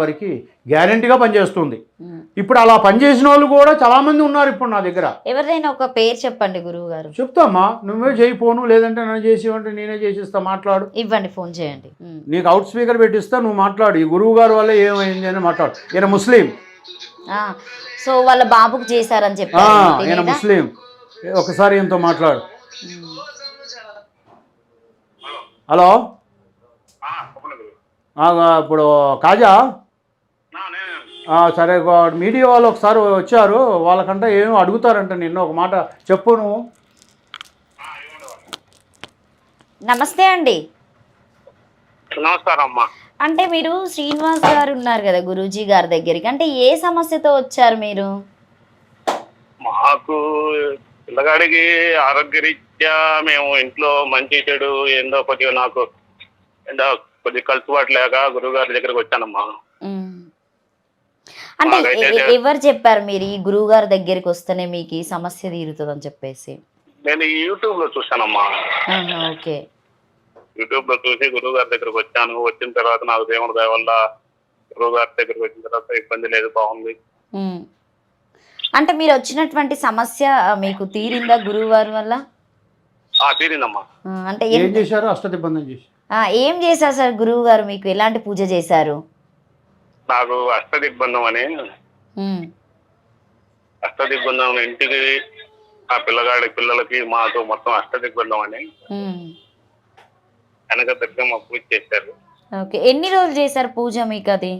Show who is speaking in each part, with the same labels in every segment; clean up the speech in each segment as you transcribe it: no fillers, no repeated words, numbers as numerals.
Speaker 1: వరకు గ్యారెంటీగా పనిచేస్తుంది. ఇప్పుడు అలా పనిచేసిన వాళ్ళు కూడా చాలామంది ఉన్నారు ఇప్పుడు నా దగ్గర.
Speaker 2: ఎవరిదైనా ఒక పేరు చెప్పండి గురువు గారు.
Speaker 1: చెప్తామా, నువ్వే చేయి ఫోను, లేదంటే నన్ను చేసేవంటే నేనే చేసిస్తా, మాట్లాడు.
Speaker 2: ఇవ్వండి, ఫోన్ చేయండి.
Speaker 1: నీకు అవుట్ స్పీకర్ పెట్టిస్తా, నువ్వు మాట్లాడు. ఈ గురువు గారు వల్ల ఏమైంది అని మాట్లాడు. ఈయన ముస్లిం.
Speaker 2: సో వాళ్ళ బాబుకు చేశారని చెప్పారు.
Speaker 1: ఈయన ముస్లిం. ఒకసారి ఈయనతో మాట్లాడు. హలో, ఇప్పుడు కాజా సరే, మీడియా వాళ్ళు ఒకసారి వచ్చారు, వాళ్ళకంటే ఏమో అడుగుతారంట నిన్ను. ఒక మాట చెప్పు నువ్వు.
Speaker 2: నమస్తే అండి.
Speaker 3: నమస్కారం అమ్మా.
Speaker 2: అంటే మీరు శ్రీనివాస్ గారు ఉన్నారు కదా గురూజీ గారి దగ్గరికి, అంటే ఏ సమస్యతో వచ్చారు మీరు?
Speaker 3: మాకు పిల్లగాడికి ఆరోగ్యరీత్యా మేము ఇంట్లో మంచి చెడు ఏందో కొద్దిగా నాకు కొద్దిగా కలుసుబాటు లేక గురువుగారి దగ్గరకు వచ్చానమ్మా.
Speaker 2: అంటే ఎవరు చెప్పారు మీరు ఈ గురువు గారి దగ్గరికి వస్తేనే మీకు ఈ సమస్య తీరుతుంది అని చెప్పేసి?
Speaker 3: నేను యూట్యూబ్ లో చూసానమ్మా.
Speaker 2: ఓకే.
Speaker 3: యూట్యూబ్ లో చూసి గురువు గారి దగ్గరకు వచ్చాను. వచ్చిన తర్వాత నాకు దేవుడి దయ వల్ల గురువు గారి దగ్గరకు వచ్చిన తర్వాత ఇబ్బంది లేదు, బాగుంది.
Speaker 2: అంటే మీరు వచ్చినటువంటి సమస్య మీకు తీరిందా గురువు గారి వల్ల?
Speaker 3: తీరిందమ్మా.
Speaker 2: అంటే
Speaker 1: ఏం చేశారు? అష్టదిగ్బంధనం చేసి
Speaker 2: ఏం చేశారు సార్ గురువు గారు? మీకు ఎలాంటి పూజ చేశారు?
Speaker 3: నాకు అష్టదిగ్బంధం అని, అష్టదిగ్బంధం ఇంటికి ఆ పిల్లలకి మాకు మొత్తం అష్టదిగ్బంధం అని కనక దుర్గమ్మ పూజ చేశారు.
Speaker 2: ఓకే. ఎన్ని రోజులు చేశారు పూజ మీకు? అది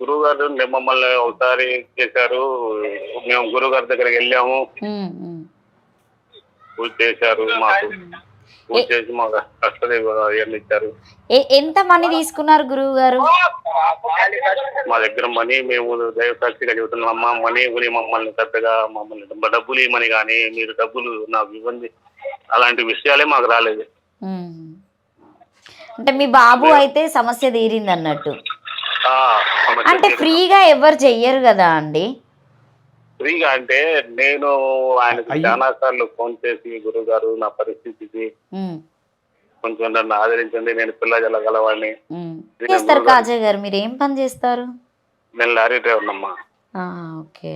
Speaker 3: గురువు గారు మమ్మల్ని ఒకసారి చేశారు. మేము గురువు గారి దగ్గరికి వెళ్ళాము, పూజ చేశారు. మాకు పూజ చేసి మాకు అష్టదేవి ఇచ్చారు.
Speaker 2: ఎంత మనీ తీసుకున్నారు గురువు గారు?
Speaker 3: మా దగ్గర మనీ మేము దైవ సాక్షిగా చెబుతున్నామమ్మా. మనీ గురి మమ్మల్ని పెద్దగా డబ్బులు ఇవ్వమని కానీ మీరు డబ్బులు నాకు ఇవ్వండి అలాంటి విషయాలే మాకు రాలేదు.
Speaker 2: అంటే మీ బాబు అయితే సమస్య తీరింది అన్నట్టు. అంటే ఫ్రీగా ఎవరు చెయ్యరు కదా అండి?
Speaker 3: ఫ్రీగా అంటే నేను ఆయనకు చాలా సార్లు ఫోన్ చేసి గురువు గారు నా పరిస్థితికి కొంచెం నన్ను ఆదరించండి, నేను పిల్ల జల్లగలవాడిని.
Speaker 2: చేస్తారు కాజా గారు, మీరు ఏం పని చేస్తారు?
Speaker 3: నేను లారీ డ్రైవర్ అమ్మా.
Speaker 2: ఓకే.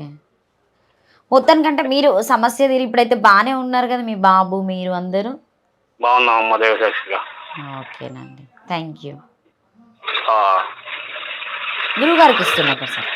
Speaker 2: మొత్తానికంటే మీరు సమస్య తీరి ఇప్పుడైతే బాగానే ఉన్నారు కదా మీ బాబు, మీరు అందరూ
Speaker 3: బాగున్నాం అమ్మ దేవసాక్షిగా.
Speaker 2: ఓకేనండి, థ్యాంక్ యూ. గురువు గారికి ఇస్తున్నా సార్.